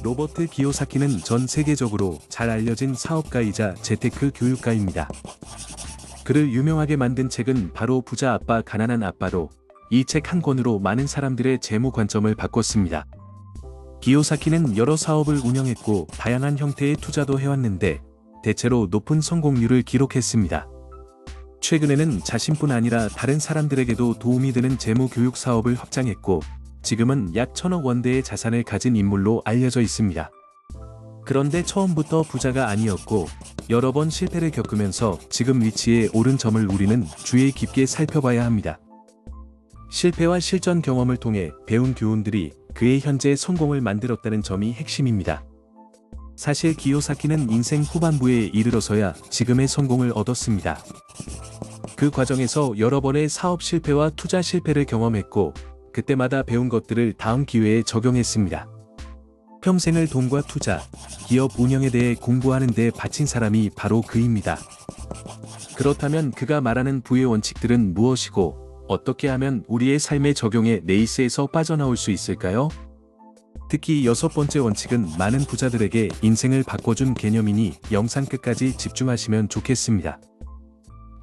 로버트 기요사키는 전 세계적으로 잘 알려진 사업가이자 재테크 교육가입니다. 그를 유명하게 만든 책은 바로 부자 아빠 가난한 아빠로, 이 책 한 권으로 많은 사람들의 재무 관점을 바꿨습니다. 기요사키는 여러 사업을 운영했고 다양한 형태의 투자도 해왔는데 대체로 높은 성공률을 기록했습니다. 최근에는 자신뿐 아니라 다른 사람들에게도 도움이 되는 재무 교육 사업을 확장했고 지금은 약 1000억 원대의 자산을 가진 인물로 알려져 있습니다. 그런데 처음부터 부자가 아니었고 여러 번 실패를 겪으면서 지금 위치에 오른 점을 우리는 주의 깊게 살펴봐야 합니다. 실패와 실전 경험을 통해 배운 교훈들이 그의 현재 성공을 만들었다는 점이 핵심입니다. 사실 기요사키는 인생 후반부에 이르러서야 지금의 성공을 얻었습니다. 그 과정에서 여러 번의 사업 실패와 투자 실패를 경험했고 그때마다 배운 것들을 다음 기회에 적용했습니다. 평생을 돈과 투자, 기업 운영에 대해 공부하는 데 바친 사람이 바로 그입니다. 그렇다면 그가 말하는 부의 원칙들은 무엇이고 어떻게 하면 우리의 삶에 적용해 레이스에서 빠져나올 수 있을까요? 특히 6번째 원칙은 많은 부자들에게 인생을 바꿔준 개념이니 영상 끝까지 집중하시면 좋겠습니다.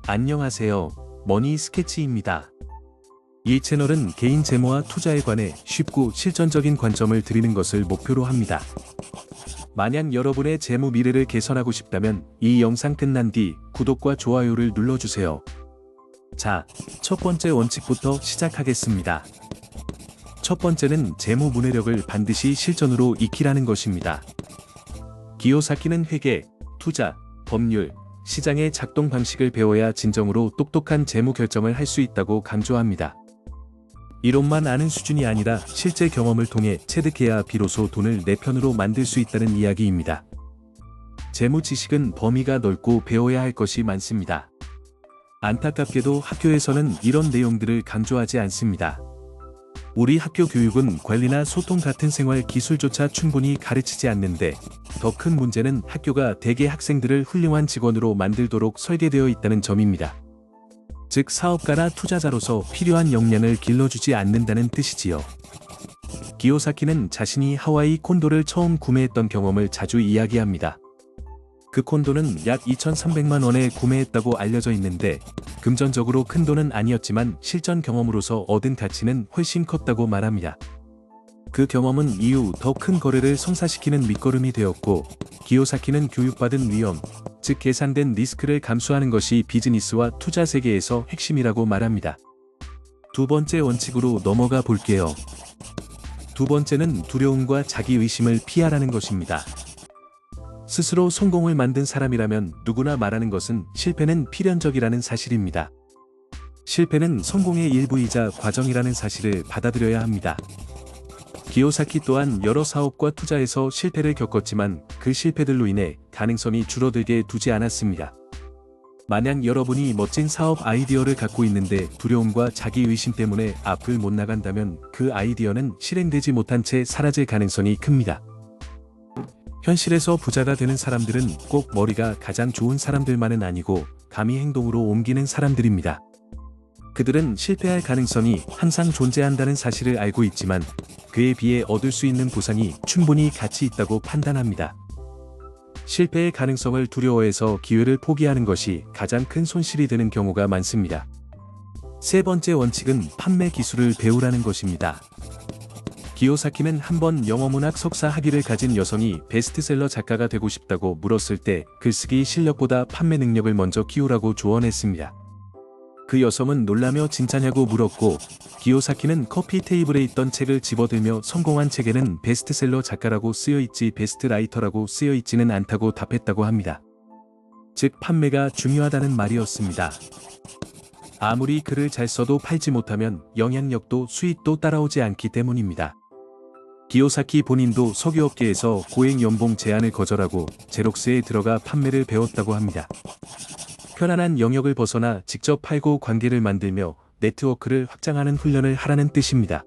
안녕하세요. 머니 스케치입니다. 이 채널은 개인 재무와 투자에 관해 쉽고 실전적인 관점을 드리는 것을 목표로 합니다. 만약 여러분의 재무 미래를 개선하고 싶다면 이 영상 끝난 뒤 구독과 좋아요를 눌러주세요. 자, 첫 번째 원칙부터 시작하겠습니다. 첫 번째는 재무 문해력을 반드시 실전으로 익히라는 것입니다. 기요사키는 회계, 투자, 법률, 시장의 작동 방식을 배워야 진정으로 똑똑한 재무 결정을 할 수 있다고 강조합니다. 이론만 아는 수준이 아니라 실제 경험을 통해 체득해야 비로소 돈을 내 편으로 만들 수 있다는 이야기입니다. 재무 지식은 범위가 넓고 배워야 할 것이 많습니다. 안타깝게도 학교에서는 이런 내용들을 강조하지 않습니다. 우리 학교 교육은 관리나 소통 같은 생활 기술조차 충분히 가르치지 않는데 더 큰 문제는 학교가 대개 학생들을 훌륭한 직원으로 만들도록 설계되어 있다는 점입니다. 즉 사업가나 투자자로서 필요한 역량을 길러주지 않는다는 뜻이지요. 기요사키는 자신이 하와이 콘도를 처음 구매했던 경험을 자주 이야기합니다. 그 콘도는 약 2,300만 원에 구매했다고 알려져 있는데 금전적으로 큰 돈은 아니었지만 실전 경험으로서 얻은 가치는 훨씬 컸다고 말합니다. 그 경험은 이후 더 큰 거래를 성사시키는 밑거름이 되었고 기요사키는 교육받은 위험, 즉 계산된 리스크를 감수하는 것이 비즈니스와 투자 세계에서 핵심이라고 말합니다. 두 번째 원칙으로 넘어가 볼게요. 두 번째는 두려움과 자기의심을 피하라는 것입니다. 스스로 성공을 만든 사람이라면 누구나 말하는 것은 실패는 필연적이라는 사실입니다. 실패는 성공의 일부이자 과정이라는 사실을 받아들여야 합니다. 기요사키 또한 여러 사업과 투자에서 실패를 겪었지만 그 실패들로 인해 가능성이 줄어들게 두지 않았습니다. 만약 여러분이 멋진 사업 아이디어를 갖고 있는데 두려움과 자기의심 때문에 앞을 못 나간다면 그 아이디어는 실행되지 못한 채 사라질 가능성이 큽니다. 현실에서 부자가 되는 사람들은 꼭 머리가 가장 좋은 사람들만은 아니고 감히 행동으로 옮기는 사람들입니다. 그들은 실패할 가능성이 항상 존재한다는 사실을 알고 있지만 그에 비해 얻을 수 있는 보상이 충분히 가치 있다고 판단합니다. 실패의 가능성을 두려워해서 기회를 포기하는 것이 가장 큰 손실이 되는 경우가 많습니다. 세 번째 원칙은 판매 기술을 배우라는 것입니다. 기요사키는 한번 영어문학 석사 학위를 가진 여성이 베스트셀러 작가가 되고 싶다고 물었을 때 글쓰기 실력보다 판매 능력을 먼저 키우라고 조언했습니다. 그 여성은 놀라며 진짜냐고 물었고 기요사키는 커피 테이블에 있던 책을 집어들며 성공한 책에는 베스트셀러 작가라고 쓰여있지 베스트라이터라고 쓰여있지는 않다고 답했다고 합니다. 즉 판매가 중요하다는 말이었습니다. 아무리 글을 잘 써도 팔지 못하면 영향력도 수익도 따라오지 않기 때문입니다. 기요사키 본인도 석유업계에서 고액 연봉 제안을 거절하고 제록스에 들어가 판매를 배웠다고 합니다. 편안한 영역을 벗어나 직접 팔고 관계를 만들며 네트워크를 확장하는 훈련을 하라는 뜻입니다.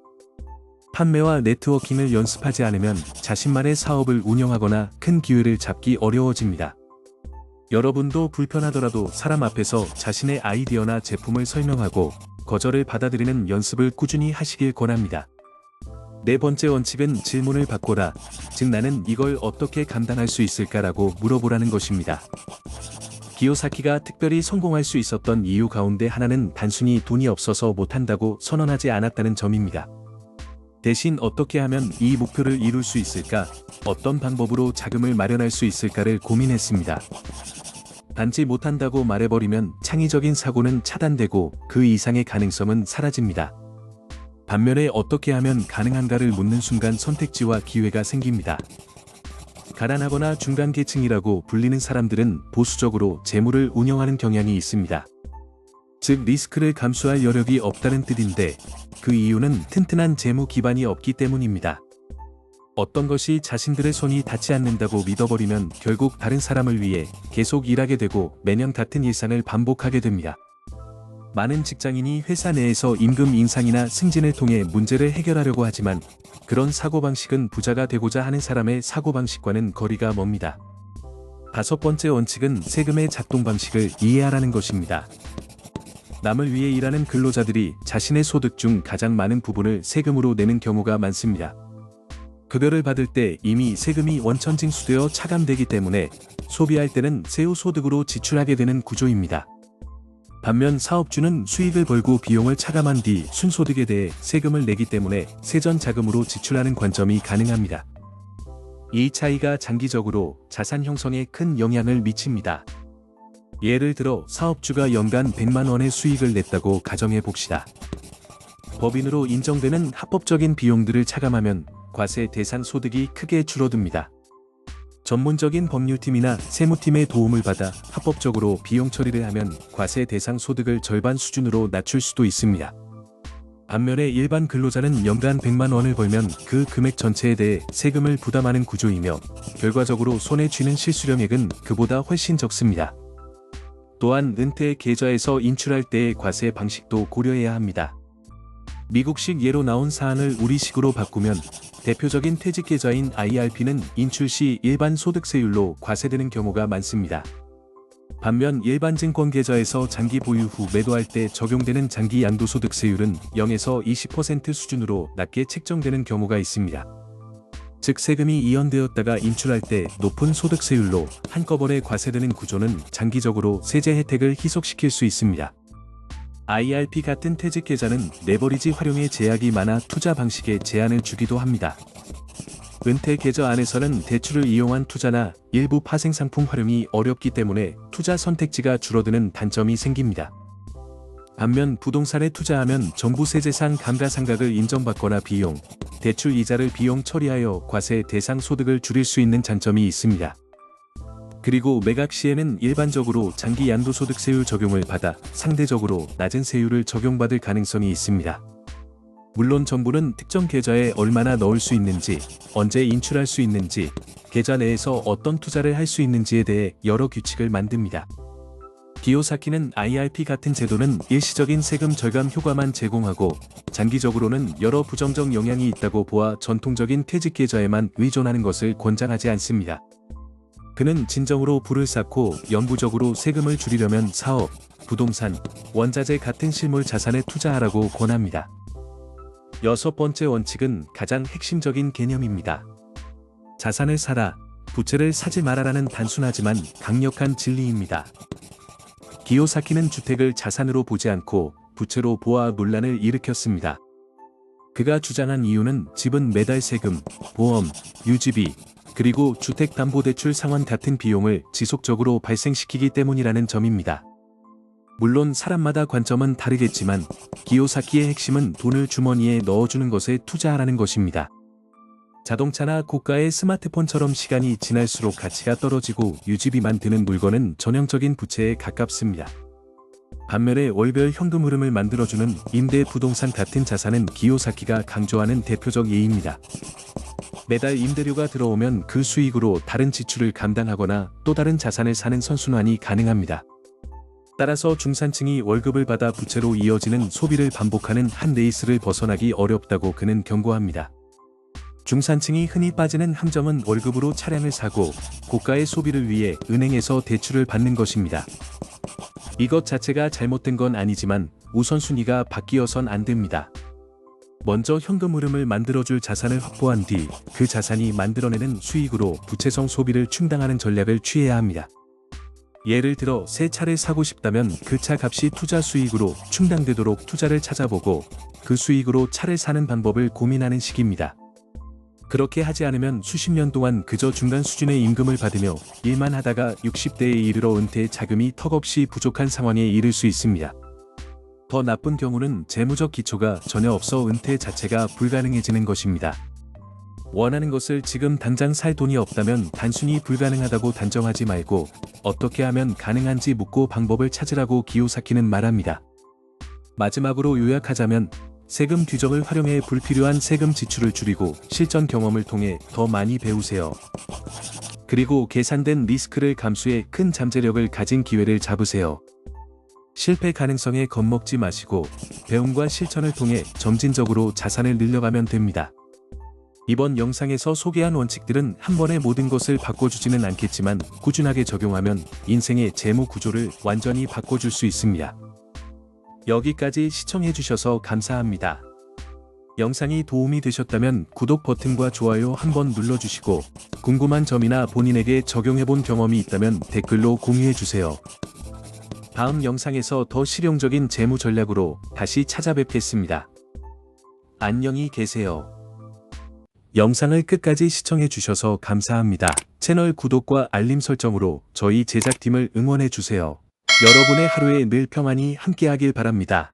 판매와 네트워킹을 연습하지 않으면 자신만의 사업을 운영하거나 큰 기회를 잡기 어려워집니다. 여러분도 불편하더라도 사람 앞에서 자신의 아이디어나 제품을 설명하고 거절을 받아들이는 연습을 꾸준히 하시길 권합니다. 네 번째 원칙은 질문을 바꿔라. 즉 나는 이걸 어떻게 감당할 수 있을까라고 물어보라는 것입니다. 기요사키가 특별히 성공할 수 있었던 이유 가운데 하나는 단순히 돈이 없어서 못한다고 선언하지 않았다는 점입니다. 대신 어떻게 하면 이 목표를 이룰 수 있을까? 어떤 방법으로 자금을 마련할 수 있을까를 고민했습니다. 단지 못한다고 말해버리면 창의적인 사고는 차단되고 그 이상의 가능성은 사라집니다. 반면에 어떻게 하면 가능한가를 묻는 순간 선택지와 기회가 생깁니다. 가난하거나 중간계층이라고 불리는 사람들은 보수적으로 재물을 운영하는 경향이 있습니다. 즉 리스크를 감수할 여력이 없다는 뜻인데 그 이유는 튼튼한 재무 기반이 없기 때문입니다. 어떤 것이 자신들의 손이 닿지 않는다고 믿어버리면 결국 다른 사람을 위해 계속 일하게 되고 매년 같은 일상을 반복하게 됩니다. 많은 직장인이 회사 내에서 임금 인상이나 승진을 통해 문제를 해결하려고 하지만 그런 사고방식은 부자가 되고자 하는 사람의 사고방식과는 거리가 멉니다. 다섯 번째 원칙은 세금의 작동 방식을 이해하라는 것입니다. 남을 위해 일하는 근로자들이 자신의 소득 중 가장 많은 부분을 세금으로 내는 경우가 많습니다. 급여를 받을 때 이미 세금이 원천징수되어 차감되기 때문에 소비할 때는 세후 소득으로 지출하게 되는 구조입니다. 반면 사업주는 수익을 벌고 비용을 차감한 뒤 순소득에 대해 세금을 내기 때문에 세전 자금으로 지출하는 관점이 가능합니다. 이 차이가 장기적으로 자산 형성에 큰 영향을 미칩니다. 예를 들어 사업주가 연간 100만 원의 수익을 냈다고 가정해 봅시다. 법인으로 인정되는 합법적인 비용들을 차감하면 과세 대상 소득이 크게 줄어듭니다. 전문적인 법률팀이나 세무팀의 도움을 받아 합법적으로 비용 처리를 하면 과세 대상 소득을 절반 수준으로 낮출 수도 있습니다. 반면에 일반 근로자는 연간 100만 원을 벌면 그 금액 전체에 대해 세금을 부담하는 구조이며 결과적으로 손에 쥐는 실수령액은 그보다 훨씬 적습니다. 또한 은퇴 계좌에서 인출할 때의 과세 방식도 고려해야 합니다. 미국식 예로 나온 사안을 우리식으로 바꾸면 대표적인 퇴직계좌인 IRP는 인출 시 일반 소득세율로 과세되는 경우가 많습니다. 반면 일반 증권계좌에서 장기 보유 후 매도할 때 적용되는 장기 양도소득세율은 0에서 20% 수준으로 낮게 책정되는 경우가 있습니다. 즉 세금이 이연되었다가 인출할 때 높은 소득세율로 한꺼번에 과세되는 구조는 장기적으로 세제 혜택을 희석시킬 수 있습니다. IRP 같은 퇴직계좌는 레버리지 활용에 제약이 많아 투자 방식에 제한을 주기도 합니다. 은퇴 계좌 안에서는 대출을 이용한 투자나 일부 파생상품 활용이 어렵기 때문에 투자 선택지가 줄어드는 단점이 생깁니다. 반면 부동산에 투자하면 정부 세제상 감가상각을 인정받거나 비용, 대출 이자를 비용 처리하여 과세 대상 소득을 줄일 수 있는 장점이 있습니다. 그리고 매각 시에는 일반적으로 장기 양도소득세율 적용을 받아 상대적으로 낮은 세율을 적용받을 가능성이 있습니다. 물론 정부는 특정 계좌에 얼마나 넣을 수 있는지, 언제 인출할 수 있는지, 계좌 내에서 어떤 투자를 할 수 있는지에 대해 여러 규칙을 만듭니다. 기요사키는 IRP 같은 제도는 일시적인 세금 절감 효과만 제공하고 장기적으로는 여러 부정적 영향이 있다고 보아 전통적인 퇴직계좌에만 의존하는 것을 권장하지 않습니다. 그는 진정으로 불을 쌓고 영구적으로 세금을 줄이려면 사업, 부동산, 원자재 같은 실물 자산에 투자하라고 권합니다. 여섯 번째 원칙은 가장 핵심적인 개념입니다. 자산을 사라, 부채를 사지 말아라는 단순하지만 강력한 진리입니다. 기요사키는 주택을 자산으로 보지 않고 부채로 보아 논란을 일으켰습니다. 그가 주장한 이유는 집은 매달 세금, 보험, 유지비, 그리고 주택담보대출 상환 같은 비용을 지속적으로 발생시키기 때문이라는 점입니다. 물론 사람마다 관점은 다르겠지만 기요사키의 핵심은 돈을 주머니에 넣어주는 것에 투자하라는 것입니다. 자동차나 고가의 스마트폰처럼 시간이 지날수록 가치가 떨어지고 유지비만 드는 물건은 전형적인 부채에 가깝습니다. 반면에 월별 현금 흐름을 만들어주는 임대 부동산 같은 자산은 기요사키가 강조하는 대표적 예입니다. 매달 임대료가 들어오면 그 수익으로 다른 지출을 감당하거나 또 다른 자산을 사는 선순환이 가능합니다. 따라서 중산층이 월급을 받아 부채로 이어지는 소비를 반복하는 한 레이스를 벗어나기 어렵다고 그는 경고합니다. 중산층이 흔히 빠지는 함정은 월급으로 차량을 사고 고가의 소비를 위해 은행에서 대출을 받는 것입니다. 이것 자체가 잘못된 건 아니지만 우선순위가 바뀌어선 안 됩니다. 먼저 현금 흐름을 만들어줄 자산을 확보한 뒤 그 자산이 만들어내는 수익으로 부채성 소비를 충당하는 전략을 취해야 합니다. 예를 들어 새 차를 사고 싶다면 그 차 값이 투자 수익으로 충당되도록 투자를 찾아보고 그 수익으로 차를 사는 방법을 고민하는 시기입니다. 그렇게 하지 않으면 수십 년 동안 그저 중간 수준의 임금을 받으며 일만 하다가 60대에 이르러 은퇴 자금이 턱없이 부족한 상황에 이를 수 있습니다. 더 나쁜 경우는 재무적 기초가 전혀 없어 은퇴 자체가 불가능해지는 것입니다. 원하는 것을 지금 당장 살 돈이 없다면 단순히 불가능하다고 단정하지 말고 어떻게 하면 가능한지 묻고 방법을 찾으라고 기요사키는 말합니다. 마지막으로 요약하자면 세금 뒤적을 활용해 불필요한 세금 지출을 줄이고 실전 경험을 통해 더 많이 배우세요. 그리고 계산된 리스크를 감수해 큰 잠재력을 가진 기회를 잡으세요. 실패 가능성에 겁먹지 마시고 배움과 실천을 통해 점진적으로 자산을 늘려가면 됩니다. 이번 영상에서 소개한 원칙들은 한 번에 모든 것을 바꿔주지는 않겠지만 꾸준하게 적용하면 인생의 재무 구조를 완전히 바꿔줄 수 있습니다. 여기까지 시청해주셔서 감사합니다. 영상이 도움이 되셨다면 구독 버튼과 좋아요 한번 눌러주시고 궁금한 점이나 본인에게 적용해본 경험이 있다면 댓글로 공유해주세요. 다음 영상에서 더 실용적인 재무 전략으로 다시 찾아뵙겠습니다. 안녕히 계세요. 영상을 끝까지 시청해주셔서 감사합니다. 채널 구독과 알림 설정으로 저희 제작팀을 응원해주세요. 여러분의 하루에 늘 평안히 함께하길 바랍니다.